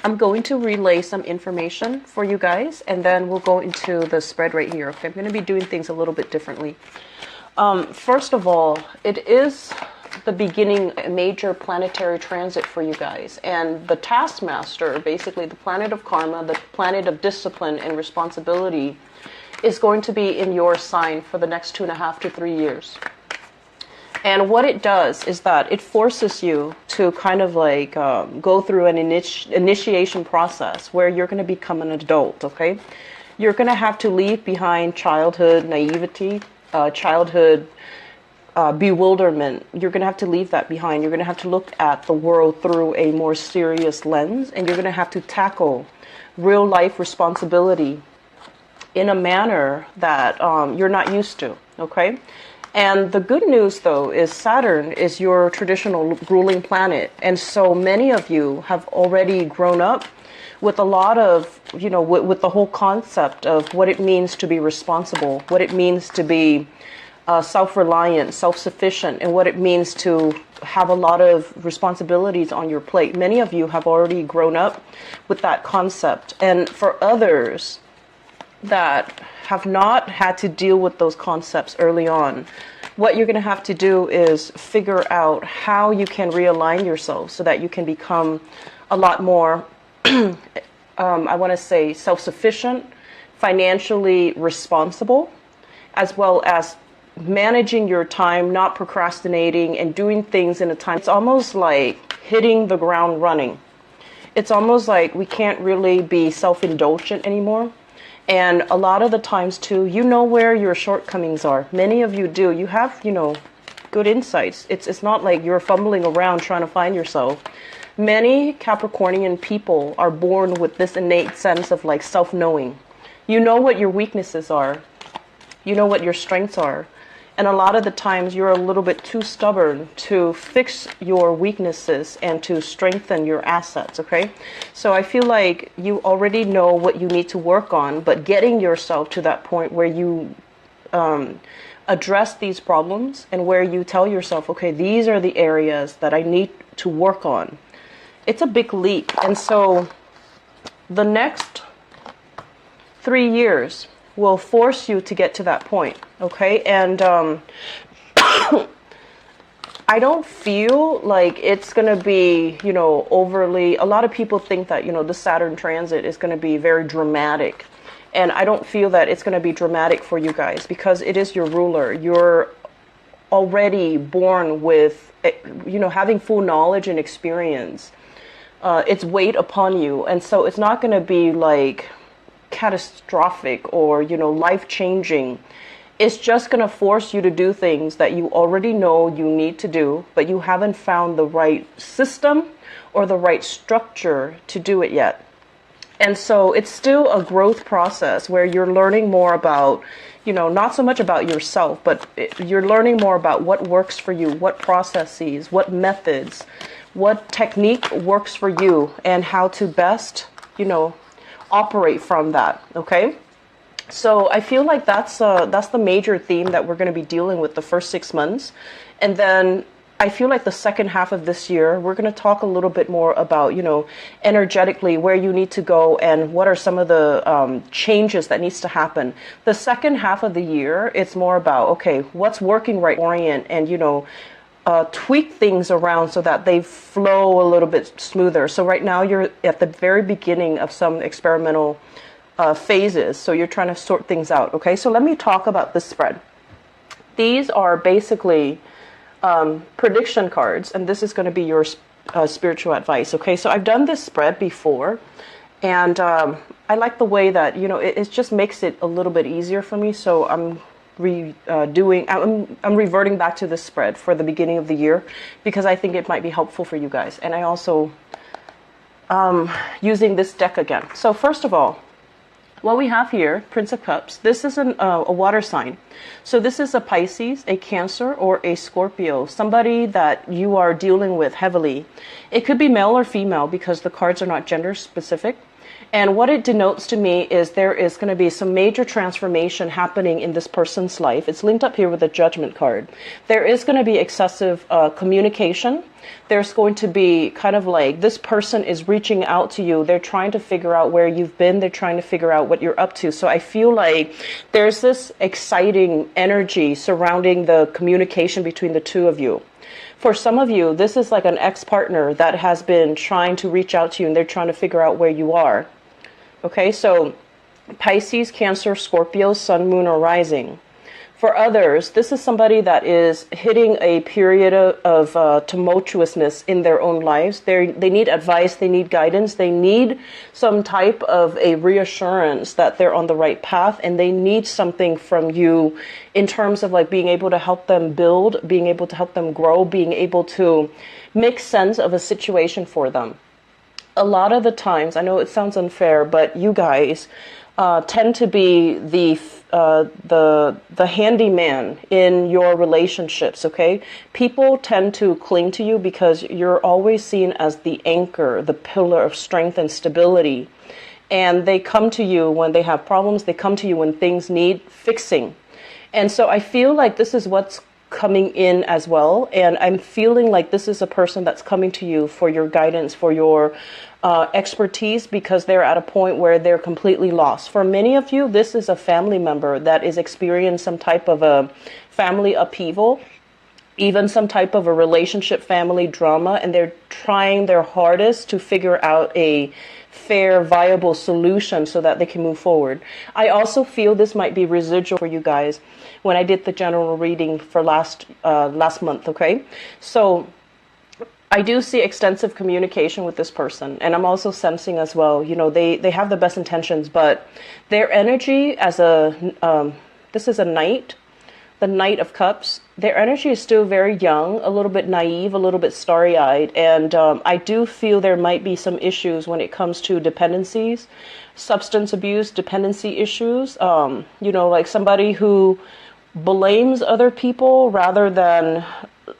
I'm going to relay some information for you guys, and then we'll go into the spread right here. Okay, I'm going to be doing things a little bit differently. First of all, it is the beginning, a major planetary transit for you guys. And the taskmaster, basically the planet of karma, the planet of discipline and responsibility, is going to be in your sign for the next 2.5 to 3 years. And what it does is that it forces you to kind of like go through an initiation process where you're going to become an adult, okay? You're going to have to leave behind childhood naivety, childhood bewilderment. You're going to have to leave that behind. You're going to have to look at the world through a more serious lens, and you're going to have to tackle real life responsibility in a manner that you're not used to, okay? And the good news, though, is Saturn is your traditional ruling planet. And so many of you have already grown up with a lot of, you know, with the whole concept of what it means to be responsible, what it means to be self-reliant, self-sufficient, and what it means to have a lot of responsibilities on your plate. Many of you have already grown up with that concept. And for others that have not had to deal with those concepts early on, what you're going to have to do is figure out how you can realign yourself so that you can become a lot more, I want to say, self-sufficient, financially responsible, as well as managing your time, not procrastinating, and doing things in a time. It's almost like hitting the ground running. It's almost like we can't really be self-indulgent anymore. And a lot of the times, too, you know where your shortcomings are. Many of you do. You have, you know, good insights. It's not like you're fumbling around trying to find yourself. Many Capricornian people are born with this innate sense of like self-knowing. You know what your weaknesses are. You know what your strengths are. And a lot of the times you're a little bit too stubborn to fix your weaknesses and to strengthen your assets, okay? So I feel like you already know what you need to work on, but getting yourself to that point where you address these problems and where you tell yourself, okay, these are the areas that I need to work on. It's a big leap. And so the next 3 years will force you to get to that point, okay? And I don't feel like it's going to be, you know, overly, a lot of people think that, you know, the Saturn transit is going to be very dramatic. And I don't feel that it's going to be dramatic for you guys because it is your ruler. You're already born with, you know, having full knowledge and experience. It's weight upon you. And so it's not going to be like catastrophic or, you know, life-changing. It's just going to force you to do things that you already know you need to do, but you haven't found the right system or the right structure to do it yet. And so it's still a growth process where you're learning more about, you know, not so much about yourself, but you're learning more about what works for you, what processes, what methods, what technique works for you, and how to best, you know, operate from that, okay? So I feel like that's the major theme that we're going to be dealing with the first 6 months. And then I feel like the second half of this year, we're going to talk a little bit more about, you know, energetically where you need to go and what are some of the changes that needs to happen. The second half of the year, it's more about, okay, what's working right, orient, and, you know, tweak things around so that they flow a little bit smoother. So right now you're at the very beginning of some experimental phases. So you're trying to sort things out. Okay, so let me talk about this spread. These are basically prediction cards, and this is going to be your spiritual advice. Okay, so I've done this spread before, and I like the way that, you know, it just makes it a little bit easier for me. So I'm reverting back to this spread for the beginning of the year because I think it might be helpful for you guys. And I also using this deck again. So first of all, what we have here, Prince of Cups, this is a water sign. So this is a Pisces, a Cancer, or a Scorpio, somebody that you are dealing with heavily. It could be male or female because the cards are not gender specific. And what it denotes to me is there is going to be some major transformation happening in this person's life. It's linked up here with the Judgment card. There is going to be excessive communication. There's going to be kind of like this person is reaching out to you. They're trying to figure out where you've been. They're trying to figure out what you're up to. So I feel like there's this exciting energy surrounding the communication between the two of you. For some of you, this is like an ex-partner that has been trying to reach out to you and they're trying to figure out where you are. Okay, so Pisces, Cancer, Scorpio, Sun, Moon, or Rising. For others, this is somebody that is hitting a period of tumultuousness in their own lives. They need advice, they need guidance, they need some type of a reassurance that they're on the right path, and they need something from you in terms of like being able to help them build, being able to help them grow, being able to make sense of a situation for them. A lot of the times, I know it sounds unfair, but you guys tend to be the handyman in your relationships, okay? People tend to cling to you because you're always seen as the anchor, the pillar of strength and stability. And they come to you when they have problems. They come to you when things need fixing. And so I feel like this is what's coming in as well. And I'm feeling like this is a person that's coming to you for your guidance, for your expertise, because they're at a point where they're completely lost. For many of you, this is a family member that is experiencing some type of a family upheaval, even some type of a relationship family drama, and they're trying their hardest to figure out a fair, viable solution so that they can move forward. I also feel this might be residual for you guys when I did the general reading for last month, okay? So I do see extensive communication with this person, and I'm also sensing as well, you know, they have the best intentions, but their energy as this is a knight, the Knight of Cups, their energy is still very young, a little bit naive, a little bit starry-eyed, and I do feel there might be some issues when it comes to dependencies, substance abuse, dependency issues, you know, like somebody who blames other people rather than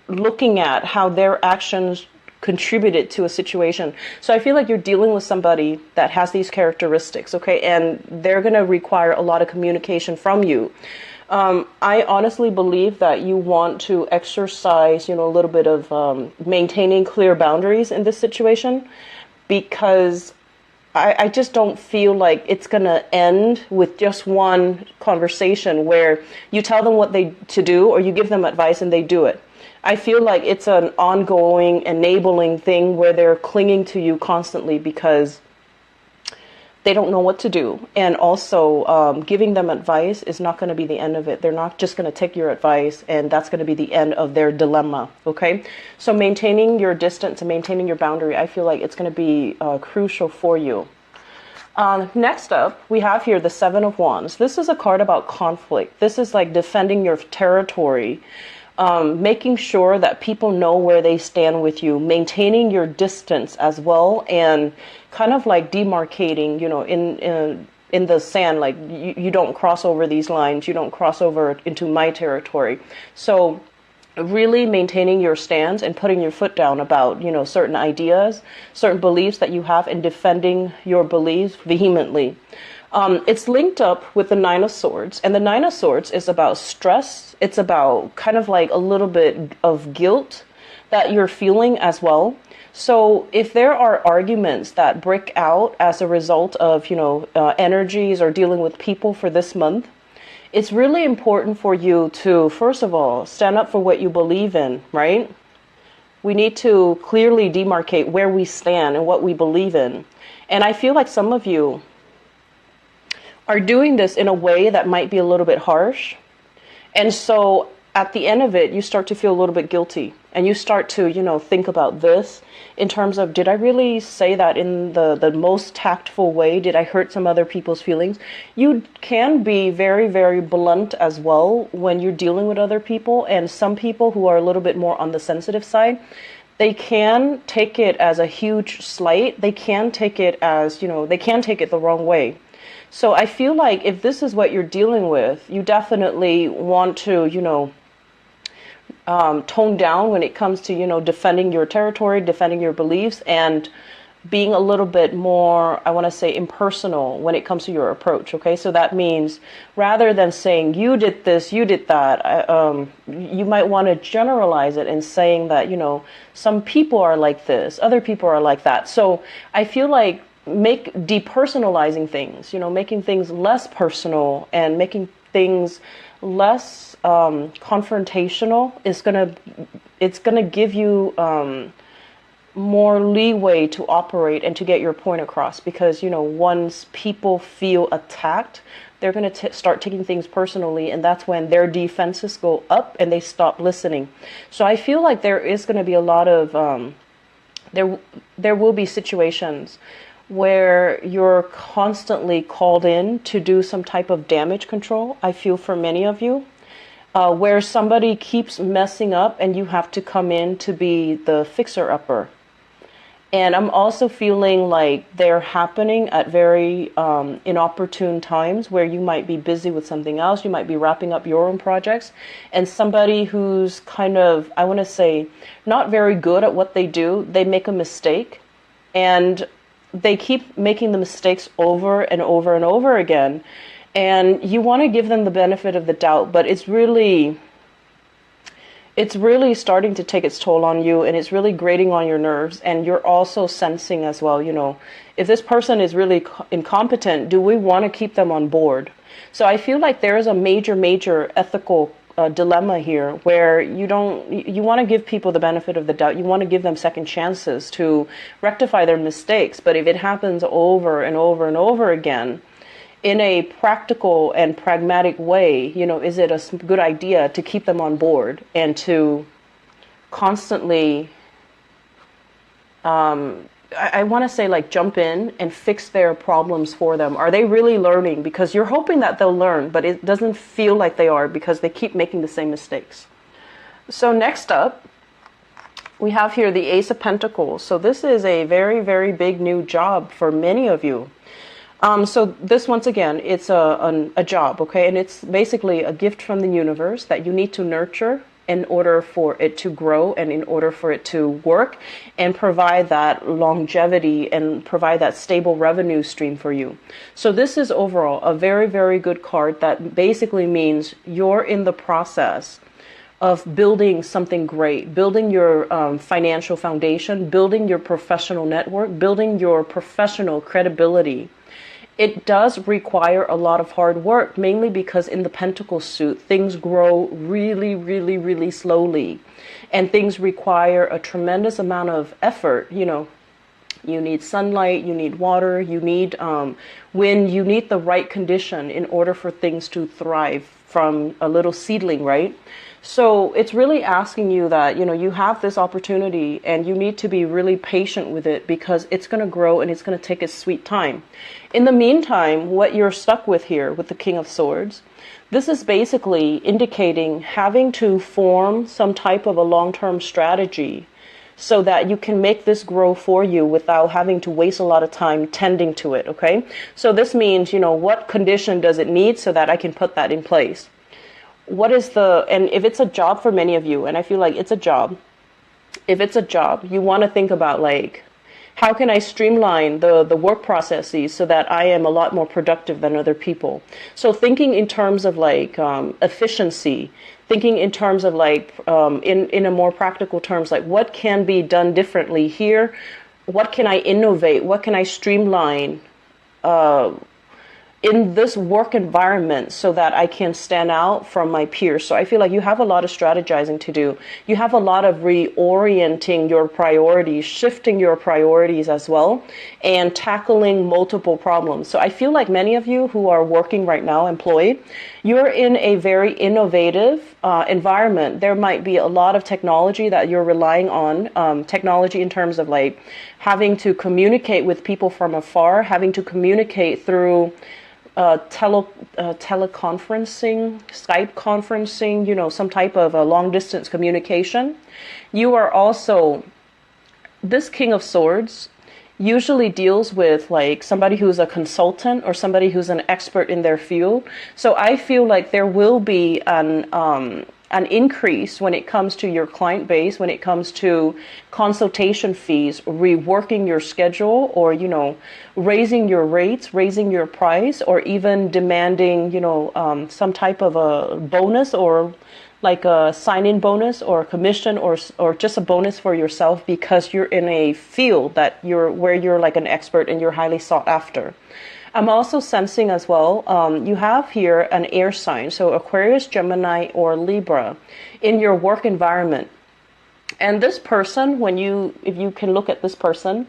looking at how their actions contributed to a situation. So I feel like you're dealing with somebody that has these characteristics, okay, and they're going to require a lot of communication from you. I honestly believe that you want to exercise, you know, a little bit of maintaining clear boundaries in this situation, because I just don't feel like it's going to end with just one conversation where you tell them what to do or you give them advice and they do it. I feel like it's an ongoing, enabling thing where they're clinging to you constantly because they don't know what to do. And also, giving them advice is not going to be the end of it. They're not just going to take your advice and that's going to be the end of their dilemma, okay? So maintaining your distance and maintaining your boundary, I feel like it's going to be crucial for you. Next up, we have here the Seven of Wands. This is a card about conflict. This is like defending your territory, making sure that people know where they stand with you, maintaining your distance as well, and kind of like demarcating, you know, in the sand, like you don't cross over these lines, you don't cross over into my territory. So really maintaining your stance and putting your foot down about, you know, certain ideas, certain beliefs that you have, and defending your beliefs vehemently. It's linked up with the Nine of Swords, and the Nine of Swords is about stress. It's about kind of like a little bit of guilt that you're feeling as well. So if there are arguments that break out as a result of, you know, energies or dealing with people for this month, it's really important for you to, first of all, stand up for what you believe in, right? We need to clearly demarcate where we stand and what we believe in. And I feel like some of you are doing this in a way that might be a little bit harsh. And so at the end of it, you start to feel a little bit guilty. And you start to, you know, think about this in terms of, did I really say that in the most tactful way? Did I hurt some other people's feelings? You can be very, very blunt as well when you're dealing with other people. And some people who are a little bit more on the sensitive side, they can take it as a huge slight. They can take it as, you know, they can take it the wrong way. So I feel like if this is what you're dealing with, you definitely want to, you know, tone down when it comes to, you know, defending your territory, defending your beliefs, and being a little bit more, I want to say, impersonal when it comes to your approach. Okay, so that means rather than saying you did this, you did that, you might want to generalize it and saying that, you know, some people are like this, other people are like that. So I feel like depersonalizing things, you know, making things less personal and making things less confrontational it's gonna give you more leeway to operate and to get your point across, because, you know, once people feel attacked, they're going to start taking things personally, and that's when their defenses go up and they stop listening. So I feel like there is going to be a lot of there will be situations where you're constantly called in to do some type of damage control. I feel for many of you, where somebody keeps messing up and you have to come in to be the fixer-upper. And I'm also feeling like they're happening at very inopportune times where you might be busy with something else. You might be wrapping up your own projects. And somebody who's kind of, I want to say, not very good at what they do, they make a mistake. And they keep making the mistakes over and over and over again. And you want to give them the benefit of the doubt, but it's really starting to take its toll on you, and it's really grating on your nerves. And you're also sensing as well, you know, if this person is really incompetent, do we want to keep them on board? So I feel like there is a major ethical dilemma here where you want to give people the benefit of the doubt. You want to give them second chances to rectify their mistakes. But if it happens over and over and over again, in a practical and pragmatic way, you know, is it a good idea to keep them on board and to constantly, I want to say, like, jump in and fix their problems for them? Are they really learning? Because you're hoping that they'll learn, but it doesn't feel like they are because they keep making the same mistakes. So next up, we have here the Ace of Pentacles. So this is a very big new job for many of you. So this, once again, it's a job, okay? And it's basically a gift from the universe that you need to nurture in order for it to grow and in order for it to work and provide that longevity and provide that stable revenue stream for you. So this is overall a very good card that basically means you're in the process of building something great, building your financial foundation, building your professional network, building your professional credibility. It does require a lot of hard work, mainly because in the Pentacle suit, things grow really slowly. And things require a tremendous amount of effort. You know, you need sunlight, you need water, you need wind, you need the right condition in order for things to thrive from a little seedling, right? So it's really asking you that, you know, you have this opportunity and you need to be really patient with it because it's going to grow and it's going to take its sweet time. In the meantime, what you're stuck with here with the King of Swords, this is basically indicating having to form some type of a long-term strategy so that you can make this grow for you without having to waste a lot of time tending to it, okay? So this means, you know, what condition does it need so that I can put that in place? And if it's a job for many of you, and I feel like it's a job, if it's a job, you want to think about, like, how can I streamline the work processes so that I am a lot more productive than other people? So thinking in terms of, like, efficiency, thinking in terms of, like, in a more practical terms, like, what can be done differently here? What can I innovate? What can I streamline in this work environment so that I can stand out from my peers? So I feel like you have a lot of strategizing to do. You have a lot of reorienting your priorities, shifting your priorities as well, and tackling multiple problems. So I feel like many of you who are working right now, employed, you're in a very innovative environment. There might be a lot of technology that you're relying on, technology in terms of, like, having to communicate with people from afar, having to communicate through teleconferencing, Skype conferencing, you know, some type of a long distance communication. You are also, this King of Swords usually deals with, like, somebody who's a consultant or somebody who's an expert in their field. So I feel like there will be an increase when it comes to your client base, when it comes to consultation fees, reworking your schedule, or, you know, raising your rates, raising your price, or even demanding, you know, some type of a bonus, or like a sign-in bonus or a commission, or just a bonus for yourself because you're in a field that where you're like an expert and you're highly sought after. I'm also sensing as well, you have here an air sign, so Aquarius, Gemini, or Libra in your work environment. And this person, if you can look at this person,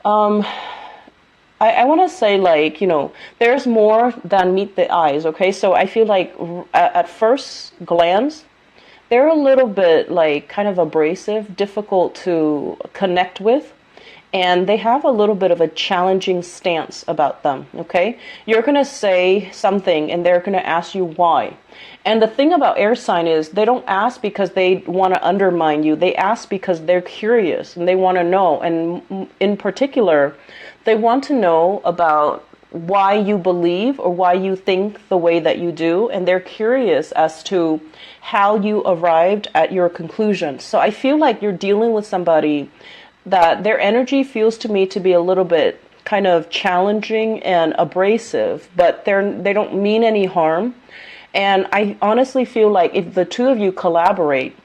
I want to say, like, you know, there's more than meet the eyes, okay? So I feel like at first glance, they're a little bit like kind of abrasive, difficult to connect with. And they have a little bit of a challenging stance about them, okay? You're going to say something and they're going to ask you why. And the thing about air sign is they don't ask because they want to undermine you. They ask because they're curious and they want to know. And in particular, they want to know about why you believe or why you think the way that you do. And they're curious as to how you arrived at your conclusion. So I feel like you're dealing with somebody that their energy feels to me to be a little bit kind of challenging and abrasive, but they don't mean any harm. And I honestly feel like if the two of you collaborate,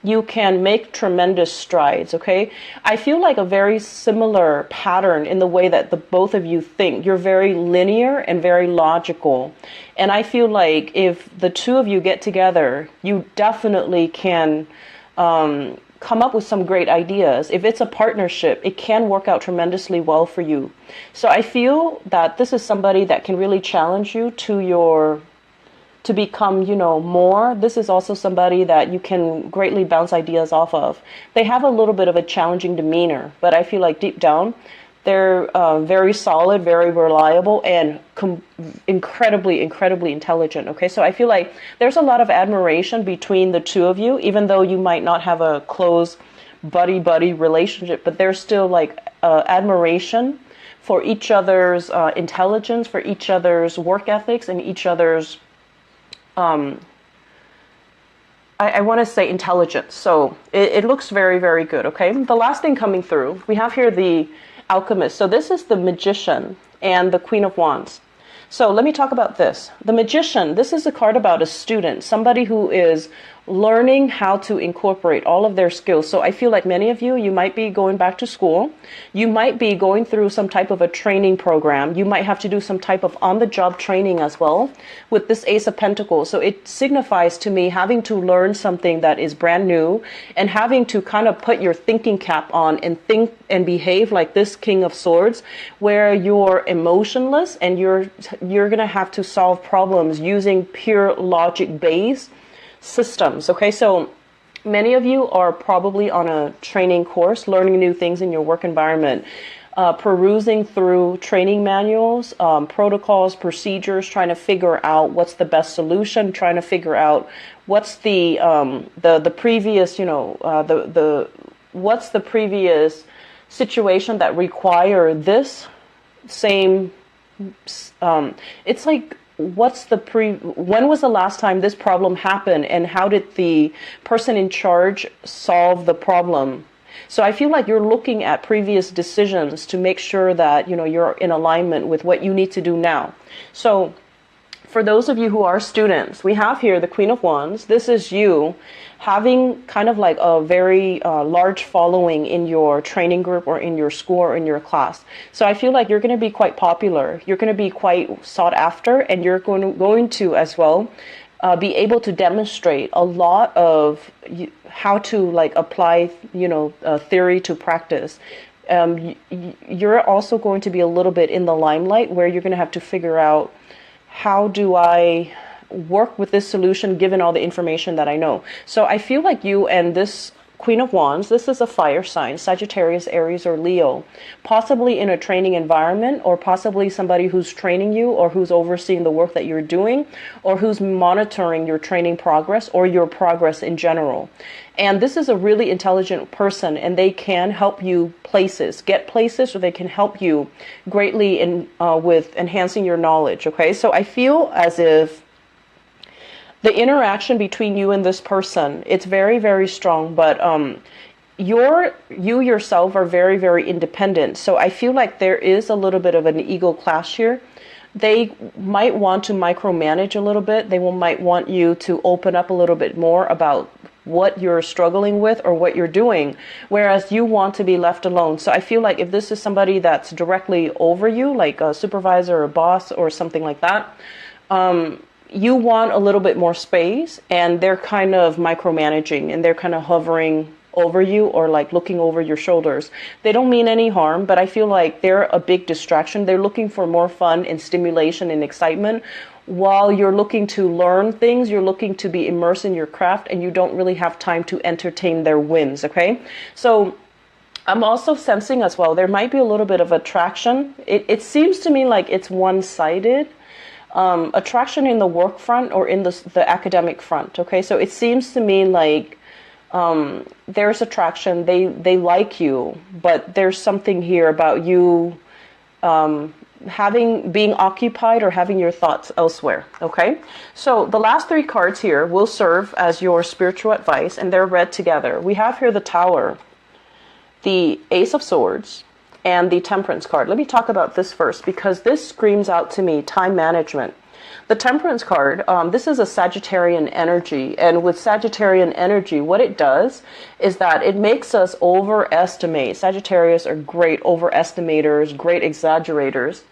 you can make tremendous strides, okay? I feel like a very similar pattern in the way that the both of you think. You're very linear and very logical. And I feel like if the two of you get together, you definitely can come up with some great ideas. If it's a partnership, it can work out tremendously well for you. So I feel that this is somebody that can really challenge you to become, you know, more. This is also somebody that you can greatly bounce ideas off of. They have a little bit of a challenging demeanor, but I feel like deep down, they're very solid, very reliable, and incredibly, incredibly intelligent. Okay, so I feel like there's a lot of admiration between the two of you, even though you might not have a close buddy-buddy relationship, but there's still like admiration for each other's intelligence, for each other's work ethics, and each other's, I want to say intelligence. So it looks very, very good. Okay, the last thing coming through, we have here the Alchemist. So this is the Magician and the Queen of Wands. So let me talk about this. The Magician, this is a card about a student, somebody who is learning how to incorporate all of their skills. So I feel like many of you, you might be going back to school. You might be going through some type of a training program. You might have to do some type of on-the-job training as well with this Ace of Pentacles. So it signifies to me having to learn something that is brand new and having to kind of put your thinking cap on and think and behave like this King of Swords, where you're emotionless and you're going to have to solve problems using pure logic-based systems. Okay, so many of you are probably on a training course, learning new things in your work environment, perusing through training manuals, protocols, procedures, trying to figure out what's the best solution, trying to figure out what's the previous, you know, what's the previous situation that require this same. It's like, when was the last time this problem happened, and how did the person in charge solve the problem? So I feel like you're looking at previous decisions to make sure that, you know, you're in alignment with what you need to do now. So for those of you who are students, we have here the Queen of Wands. This is you having kind of like a very large following in your training group or in your school or in your class. So I feel like you're going to be quite popular. You're going to be quite sought after, and you're going to as well be able to demonstrate a lot of how to like apply, you know, theory to practice. You're also going to be a little bit in the limelight, where you're going to have to figure out, how do I work with this solution given all the information that I know? So I feel like you and this Queen of Wands, this is a fire sign, Sagittarius, Aries, or Leo, possibly in a training environment, or possibly somebody who's training you, or who's overseeing the work that you're doing, or who's monitoring your training progress or your progress in general. And this is a really intelligent person, and they can help you get places, or they can help you greatly with enhancing your knowledge. Okay, so I feel as if The interaction between you and this person, it's very, very strong, but you yourself are very, very independent. So I feel like there is a little bit of an ego clash here. They might want to micromanage a little bit. They might want you to open up a little bit more about what you're struggling with or what you're doing, whereas you want to be left alone. So I feel like if this is somebody that's directly over you, like a supervisor or a boss or something like that, you want a little bit more space, and they're kind of micromanaging and they're kind of hovering over you or like looking over your shoulders. They don't mean any harm, but I feel like they're a big distraction. They're looking for more fun and stimulation and excitement while you're looking to learn things, you're looking to be immersed in your craft, and you don't really have time to entertain their whims, okay? So I'm also sensing as well, there might be a little bit of attraction. It seems to me like it's one-sided. Attraction in the work front or in the academic front, okay? So it seems to me like there's attraction, they like you, but there's something here about you being occupied or having your thoughts elsewhere, okay? So the last three cards here will serve as your spiritual advice, and they're read together. We have here the Tower, the Ace of Swords, and the Temperance card. Let me talk about this first, because this screams out to me time management. The Temperance card, this is a Sagittarian energy, and with Sagittarian energy, what it does is that it makes us overestimate. Sagittarius are great overestimators, great exaggerators.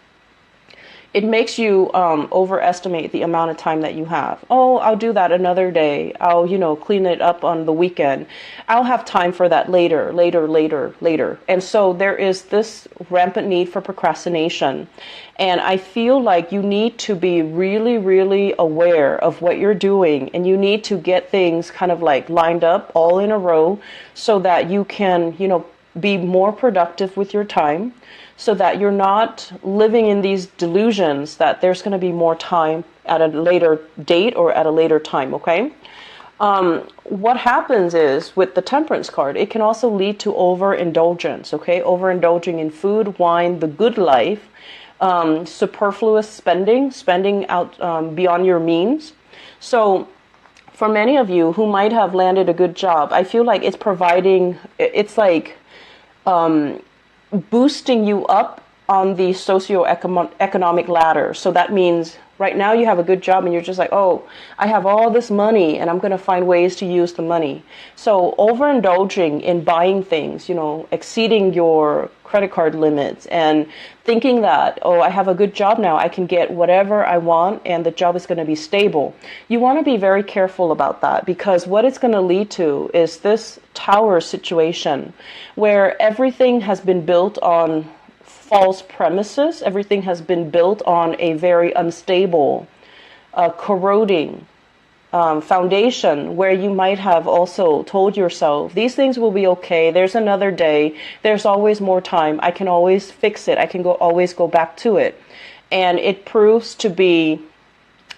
It makes you overestimate the amount of time that you have. Oh, I'll do that another day. I'll, clean it up on the weekend. I'll have time for that later. And so there is this rampant need for procrastination. And I feel like you need to be really, really aware of what you're doing. And you need to get things kind of like lined up all in a row so that you can, be more productive with your time, so that you're not living in these delusions that there's going to be more time at a later date or at a later time, okay? What happens is with the Temperance card, it can also lead to overindulgence, okay? Overindulging in food, wine, the good life, superfluous spending out beyond your means. So for many of you who might have landed a good job, I feel like it's like boosting you up on the socioeconomic ladder. So that means right now you have a good job and you're just like, oh, I have all this money and I'm going to find ways to use the money. So overindulging in buying things, exceeding your credit card limits and thinking that, oh, I have a good job now, I can get whatever I want and the job is going to be stable. You want to be very careful about that, because what it's going to lead to is this Tower situation where everything has been built on false premises. Everything has been built on a very unstable, corroding foundation, where you might have also told yourself, these things will be okay, there's another day, there's always more time, I can always fix it, I can always go back to it. And it proves to be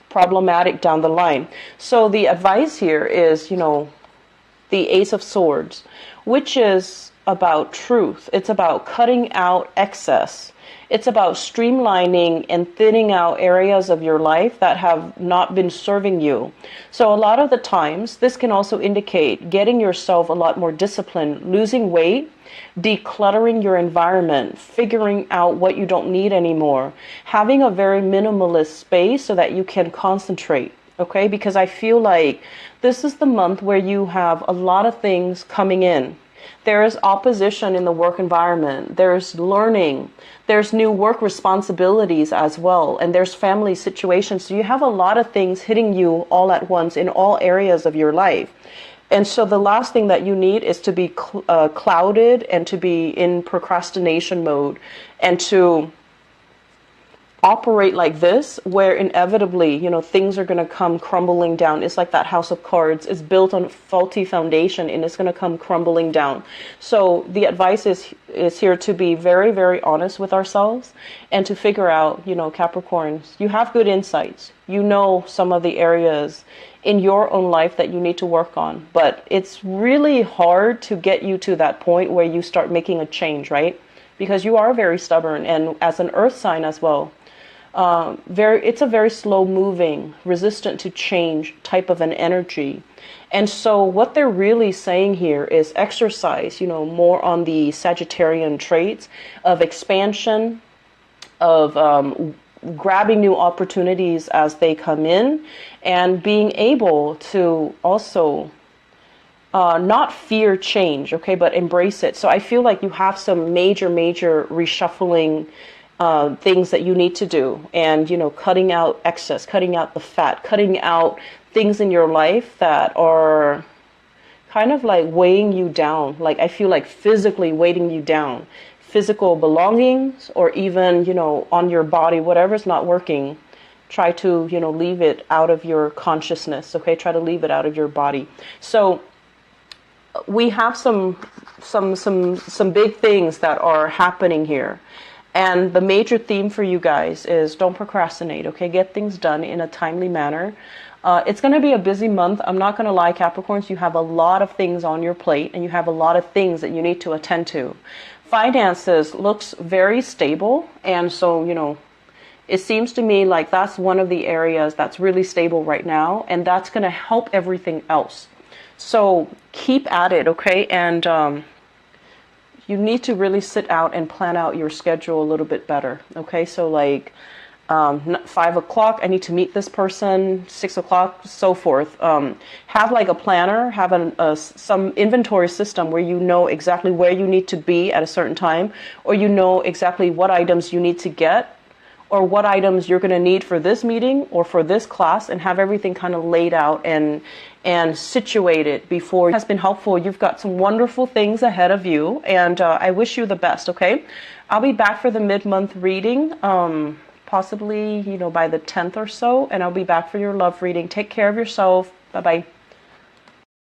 problematic down the line. So the advice here is, the Ace of Swords, which is about truth. It's about cutting out excess. It's about streamlining and thinning out areas of your life that have not been serving you. So a lot of the times, this can also indicate getting yourself a lot more disciplined, losing weight, decluttering your environment, figuring out what you don't need anymore, having a very minimalist space so that you can concentrate. Okay, because I feel like this is the month where you have a lot of things coming in. There is opposition in the work environment. There's learning. There's new work responsibilities as well. And there's family situations. So you have a lot of things hitting you all at once in all areas of your life. And so the last thing that you need is to be clouded and to be in procrastination mode and to operate like this, where inevitably, things are going to come crumbling down. It's like that house of cards. It's built on a faulty foundation and it's going to come crumbling down. So the advice is here to be very, very honest with ourselves and to figure out, Capricorns, you have good insights. You know some of the areas in your own life that you need to work on, but it's really hard to get you to that point where you start making a change, right? Because you are very stubborn, and as an earth sign as well, It's a very slow moving, resistant to change type of an energy. And so what they're really saying here is exercise, more on the Sagittarian traits of expansion, of grabbing new opportunities as they come in, and being able to also not fear change, okay, but embrace it. So I feel like you have some major reshuffling things that you need to do, and cutting out excess, cutting out the fat, cutting out things in your life that are kind of like weighing you down. Like I feel like physically weighing you down, physical belongings, or even on your body, whatever's not working. Try to leave it out of your consciousness, okay? Try to leave it out of your body. So we have some big things that are happening here. And the major theme for you guys is don't procrastinate, okay? Get things done in a timely manner. It's going to be a busy month. I'm not going to lie, Capricorns. You have a lot of things on your plate, and you have a lot of things that you need to attend to. Finances looks very stable, and so, it seems to me like that's one of the areas that's really stable right now, and that's going to help everything else. So keep at it, okay? And you need to really sit out and plan out your schedule a little bit better, okay? So like 5 o'clock, I need to meet this person, 6 o'clock, so forth. Have like a planner, have some inventory system where you know exactly where you need to be at a certain time, or you know exactly what items you need to get, or what items you're going to need for this meeting or for this class, and have everything kind of laid out and situated before. It has been helpful. You've got some wonderful things ahead of you, and I wish you the best, okay? I'll be back for the mid-month reading, possibly, by the 10th or so, and I'll be back for your love reading. Take care of yourself. Bye-bye.